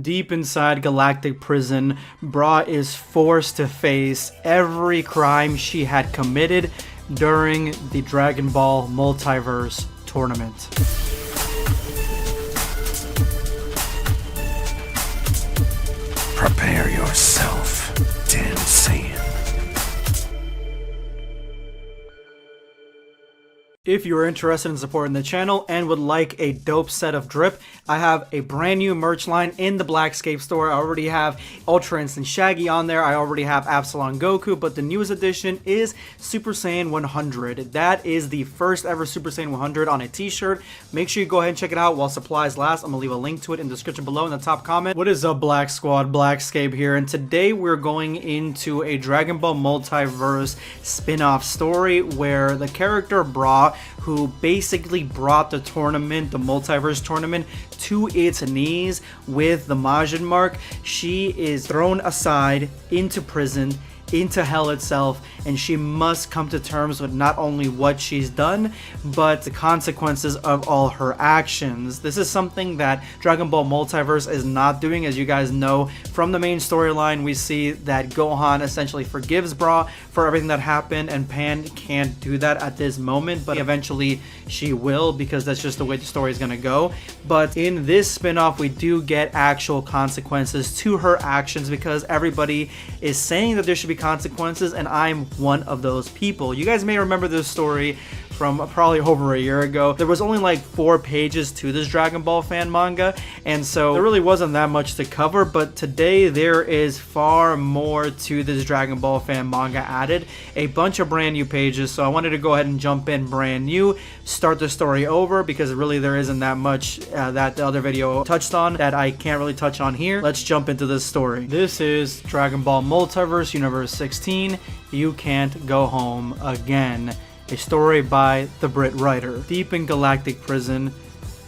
Deep inside Galactic Prison, Bra is forced to face every crime she had committed during the Dragon Ball Multiverse tournament. Prepare yourself, Dan Saiyan. If you're interested in supporting the channel and would like a dope set of drip, I have a brand new merch line in the Blackscape store. I already have Ultra Instinct Shaggy on there. I already have Epsilon Goku, but the newest edition is Super Saiyan 100. That is the first ever Super Saiyan 100 on a t-shirt. Make sure you go ahead and check it out while supplies last. I'm gonna leave a link to it in the description below in the top comment. What is up, Black Squad? Blackscape here, and today we're going into a Dragon Ball Multiverse spin-off story where the character Bra, who basically brought the tournament, the Multiverse tournament, to its knees with the Majin mark, she is thrown aside into prison, into hell itself, and she must come to terms with not only what she's done, but the consequences of all her actions. This is something that Dragon Ball Multiverse is not doing. As you guys know, from the main storyline, we see that Gohan essentially forgives Bra for everything that happened, and Pan can't do that at this moment, but eventually she will, because that's just the way the story is going to go. But in this spin-off, we do get actual consequences to her actions, because everybody is saying that there should be consequences, and I'm one of those people. You guys may remember this story from probably over a year ago. There was only like 4 pages to this Dragon Ball fan manga, and so there really wasn't that much to cover, but today there is far more to this Dragon Ball fan manga added. A bunch of brand new pages, so I wanted to go ahead and jump in brand new, start the story over, because really there isn't that much that the other video touched on that I can't really touch on here. Let's jump into this story. This is Dragon Ball Multiverse Universe 16, You Can't Go Home Again. A story by the Brit writer. Deep in Galactic Prison,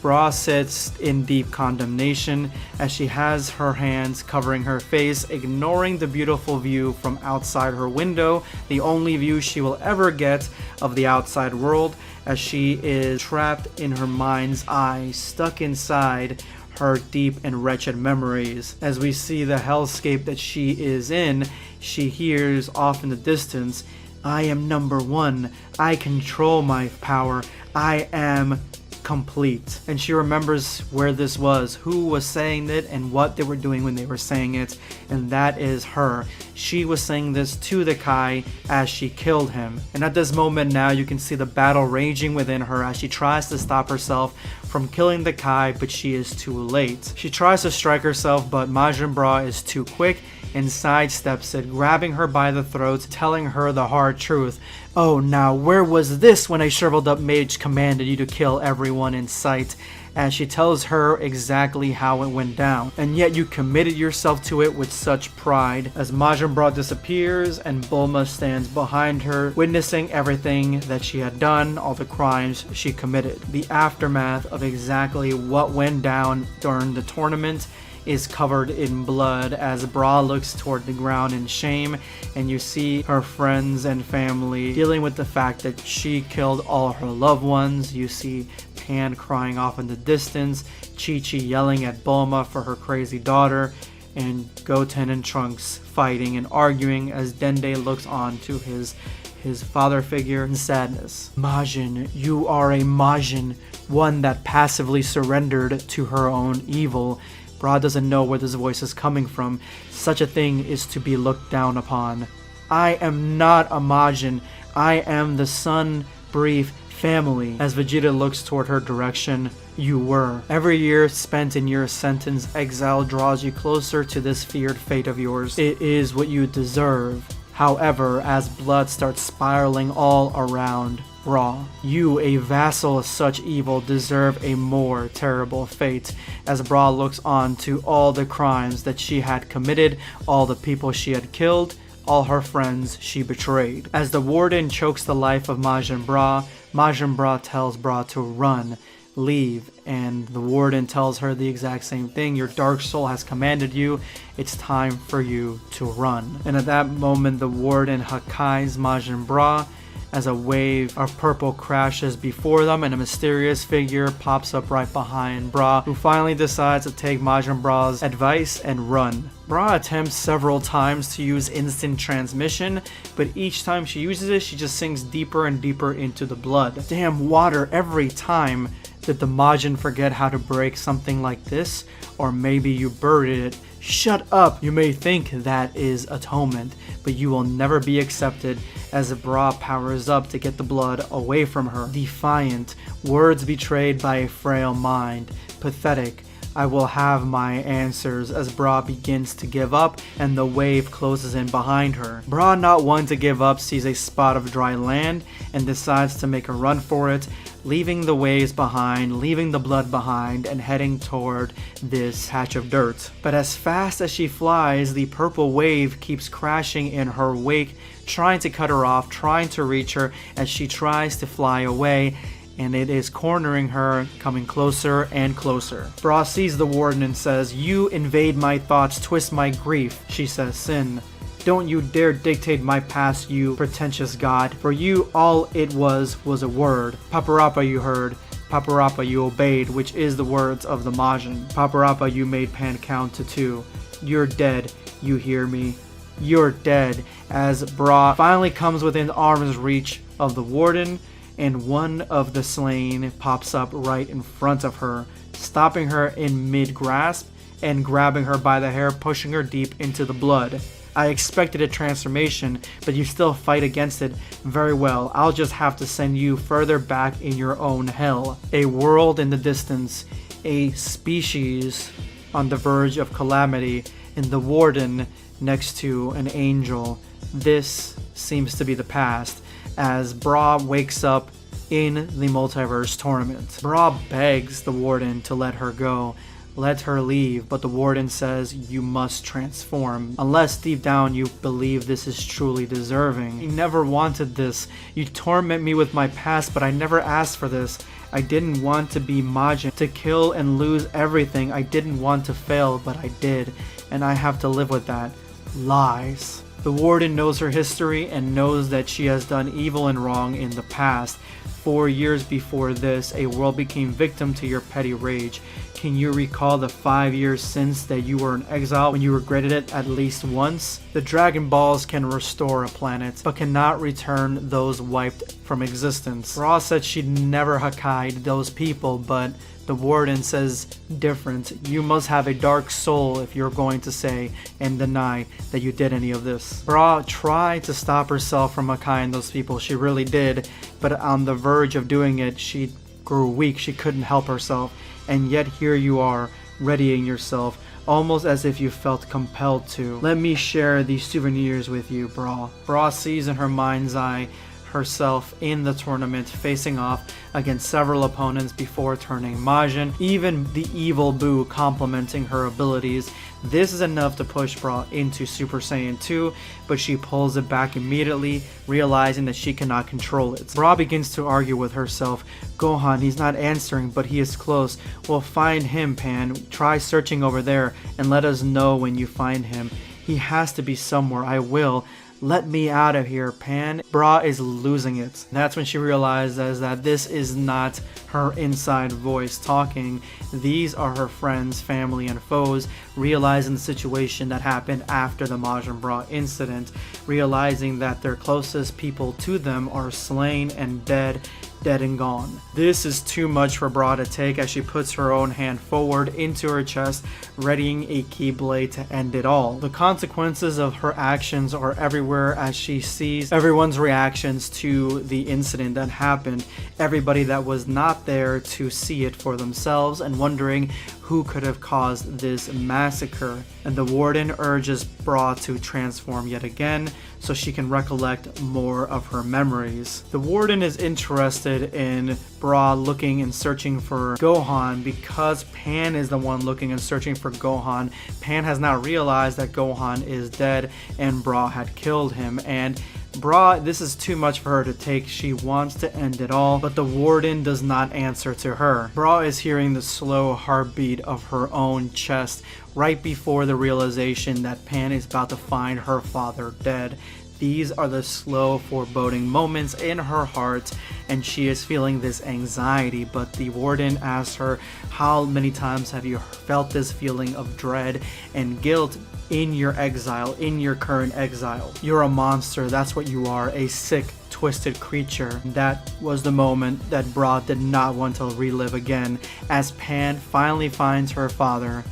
Bra sits in deep condemnation as she has her hands covering her face, ignoring the beautiful view from outside her window, the only view she will ever get of the outside world, as she is trapped in her mind's eye, stuck inside her deep and wretched memories. As we see the hellscape that she is in, she hears off in the distance, "I am number one. I control my power. I am complete." And she remembers where this was, who was saying it, and what they were doing when they were saying it, and that is her. She was saying this to the Kai as she killed him. And at this moment now, you can see the battle raging within her as she tries to stop herself from killing the Kai, but she is too late. She tries to strike herself, but Majin Bra is too quick and sidesteps it, grabbing her by the throat, telling her the hard truth. "Oh, now where was this when a shriveled up mage commanded you to kill everyone in sight?" As she tells her exactly how it went down. "And yet you committed yourself to it with such pride." As Majin Bra disappears and Bulma stands behind her, witnessing everything that she had done, all the crimes she committed. The aftermath of exactly what went down during the tournament is covered in blood as Bra looks toward the ground in shame, and you see her friends and family dealing with the fact that she killed all her loved ones. You see Pan crying off in the distance, Chi-Chi yelling at Bulma for her crazy daughter, and Goten and Trunks fighting and arguing as Dende looks on to his father figure in sadness. "Majin, you are a Majin, one that passively surrendered to her own evil." Bra doesn't know where this voice is coming from. Such a thing is to be looked down upon. "I am not a Majin. I am the Sun Brief family." As Vegeta looks toward her direction, "You were. Every year spent in your sentence exile draws you closer to this feared fate of yours. It is what you deserve." However, as blood starts spiraling all around Bra, "You, a vassal of such evil, deserve a more terrible fate." As Bra looks on to all the crimes that she had committed, all the people she had killed, all her friends she betrayed. As the warden chokes the life of Majin Bra tells Bra to run, leave, and the warden tells her the exact same thing. "Your dark soul has commanded you. It's time for you to run." And at that moment, the warden Hakkai's Majin Bra as a wave of purple crashes before them and a mysterious figure pops up right behind Bra, who finally decides to take Majin Bra's advice and run. Bra attempts several times to use instant transmission, but each time she uses it, she just sinks deeper and deeper into the blood. Damn water every time. Did the Majin forget how to break something like this? Or maybe you buried it. Shut up! You may think that is atonement, but you will never be accepted as Bra powers up to get the blood away from her. Defiant, words betrayed by a frail mind. Pathetic. I will have my answers as Bra begins to give up and the wave closes in behind her. Bra, not one to give up, sees a spot of dry land and decides to make a run for it, leaving the waves behind, leaving the blood behind, and heading toward this patch of dirt. But as fast as she flies, the purple wave keeps crashing in her wake, trying to cut her off, trying to reach her as she tries to fly away, and it is cornering her, coming closer and closer. Bra sees the warden and says, "You invade my thoughts, twist my grief," she says, "Sin. Don't you dare dictate my past, you pretentious god. For you, all it was a word. Paparappa you heard. Paparappa you obeyed," which is the words of the Majin. Paparappa you made Pan count to 2. You're dead, you hear me? You're dead. As Bra finally comes within arm's reach of the warden, and one of the slain pops up right in front of her, stopping her in mid-grasp and grabbing her by the hair, pushing her deep into the blood. I expected a transformation, but you still fight against it. Very well, I'll just have to send you further back in your own hell. A world in the distance, a species on the verge of calamity, and the warden next to an angel. This seems to be the past, as Bra wakes up in the Multiverse tournament. Bra begs the warden to let her go, let her leave, but the warden says you must transform, unless deep down you believe this is truly deserving. You never wanted this. You torment me with my past, but I never asked for this. I didn't want to be Majin, to kill and lose everything. I didn't want to fail, but I did, and I have to live with that. Lies. The warden knows her history and knows that she has done evil and wrong in the past. 4 years before this, a world became victim to your petty rage. Can you recall the 5 years since that you were in exile when you regretted it at least once? The Dragon Balls can restore a planet, but cannot return those wiped from existence. Ra said she'd never Hakkai'd those people, but the warden says different. You must have a dark soul if you're going to say and deny that you did any of this. Bra tried to stop herself from Hakkai'ing those people. She really did, but on the verge of doing it, she grew weak. She couldn't help herself. And yet here you are, readying yourself, almost as if you felt compelled to. Let me share these souvenirs with you, Bra. Bra sees in her mind's eye herself in the tournament, facing off against several opponents before turning Majin, even the evil Boo complimenting her abilities. This is enough to push Bra into Super Saiyan 2, but she pulls it back immediately, realizing that she cannot control it. Bra begins to argue with herself. Gohan, he's not answering, but he is close. We'll find him, Pan. Try searching over there and let us know when you find him. He has to be somewhere. I will. Let me out of here, Pan. Bra is losing it. That's when she realizes that this is not her inside voice talking. These are her friends, family, and foes, realizing the situation that happened after the Majin Bra incident, realizing that their closest people to them are slain and dead and gone. This is too much for Bra to take as she puts her own hand forward into her chest, readying a keyblade to end it all. The consequences of her actions are everywhere as she sees everyone's reactions to the incident that happened, everybody that was not there to see it for themselves and wondering who could have caused this massacre. And the warden urges Bra to transform yet again so she can recollect more of her memories. The warden is interested in Bra looking and searching for Gohan because Pan is the one looking and searching for Gohan. Pan has not realized that Gohan is dead and Bra had killed him, and Bra, this is too much for her to take. She wants to end it all, but the warden does not answer to her. Bra is hearing the slow heartbeat of her own chest right before the realization that Pan is about to find her father dead. These are the slow, foreboding moments in her heart, and she is feeling this anxiety. But the warden asks her, how many times have you felt this feeling of dread and guilt in your exile, in your current exile? You're a monster, that's what you are, a sick, twisted creature. That was the moment that Bra did not want to relive again, as Pan finally finds her father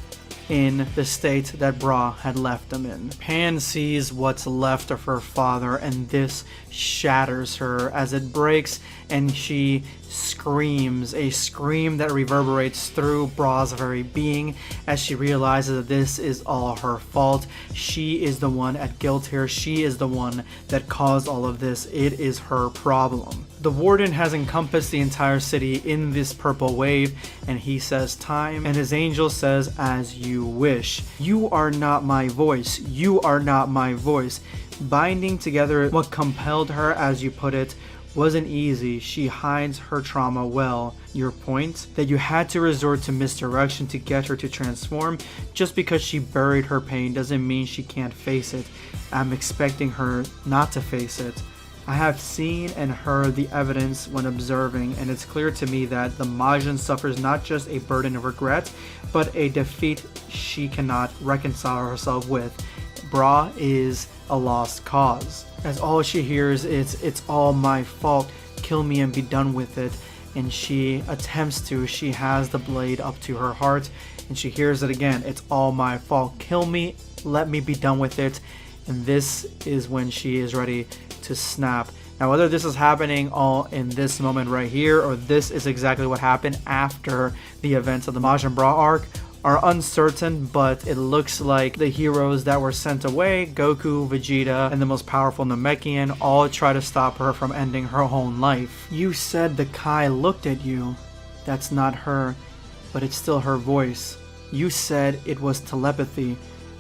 in the state that Bra had left him in. Pan sees what's left of her father, and this shatters her as it breaks, and she screams, a scream that reverberates through Bra's very being as she realizes that this is all her fault. She is the one at guilt here. She is the one that caused all of this. It is her problem. The warden has encompassed the entire city in this purple wave, and he says time, and his angel says, as you wish. You are not my voice. You are not my voice. Binding together what compelled her, as you put it, wasn't easy. She hides her trauma well. Your point? That you had to resort to misdirection to get her to transform. Just because she buried her pain doesn't mean she can't face it. I'm expecting her not to face it. I have seen and heard the evidence when observing, and it's clear to me that the Majin suffers not just a burden of regret, but a defeat she cannot reconcile herself with. Bra is a lost cause, as all she hears is, it's all my fault, kill me and be done with it. And she attempts to, she has the blade up to her heart, and she hears it again, it's all my fault, kill me, let me be done with it. And this is when she is ready to snap. Now, whether this is happening all in this moment right here, or this is exactly what happened after the events of the Majin Bra arc, are uncertain, but it looks like the heroes that were sent away, Goku, Vegeta, and the most powerful Namekian, all try to stop her from ending her own life. You said the Kai looked at you. That's not her, but it's still her voice. You said it was telepathy,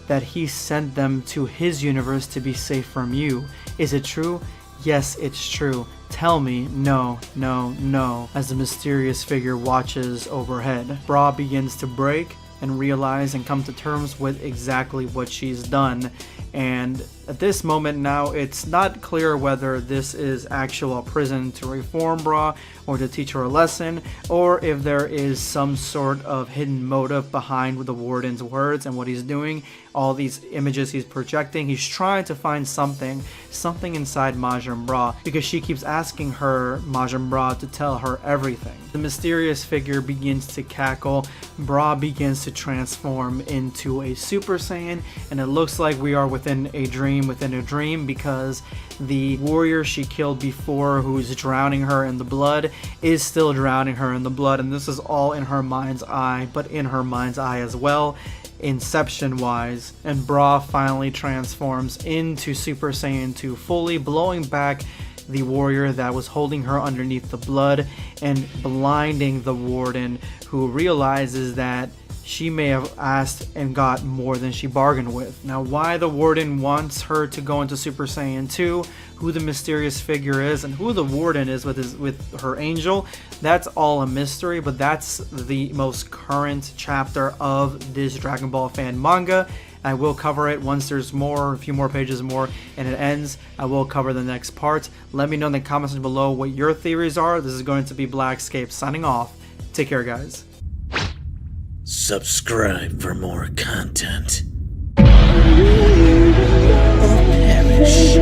that he sent them to his universe to be safe from you. Is it true? Yes, it's true. Tell me. No, no, no. As the mysterious figure watches overhead, Bra begins to break and realize and come to terms with exactly what she's done. And at this moment now, it's not clear whether this is actual prison to reform Bra or to teach her a lesson, or if there is some sort of hidden motive behind the warden's words and what he's doing. All these images he's projecting, he's trying to find something inside Majin Bra, because she keeps asking her, Majin Bra, to tell her everything. The mysterious figure begins to cackle. Bra begins to transform into a Super Saiyan, and it looks like we are within a dream, because the warrior she killed before, who's drowning her in the blood, is still drowning her in the blood, and this is all in her mind's eye, but in her mind's eye as well, Inception wise. And Bra finally transforms into Super Saiyan 2 fully, blowing back the warrior that was holding her underneath the blood and blinding the warden, who realizes that she may have asked and got more than she bargained with. Now, why the warden wants her to go into Super Saiyan 2, who the mysterious figure is, and who the warden is with her angel, that's all a mystery, but that's the most current chapter of this Dragon Ball fan manga. I will cover it once there's more, a few more pages more, and it ends. I will cover the next part. Let me know in the comments below what your theories are. This is going to be Blackscape signing off. Take care, guys. Subscribe for more content. Or perish.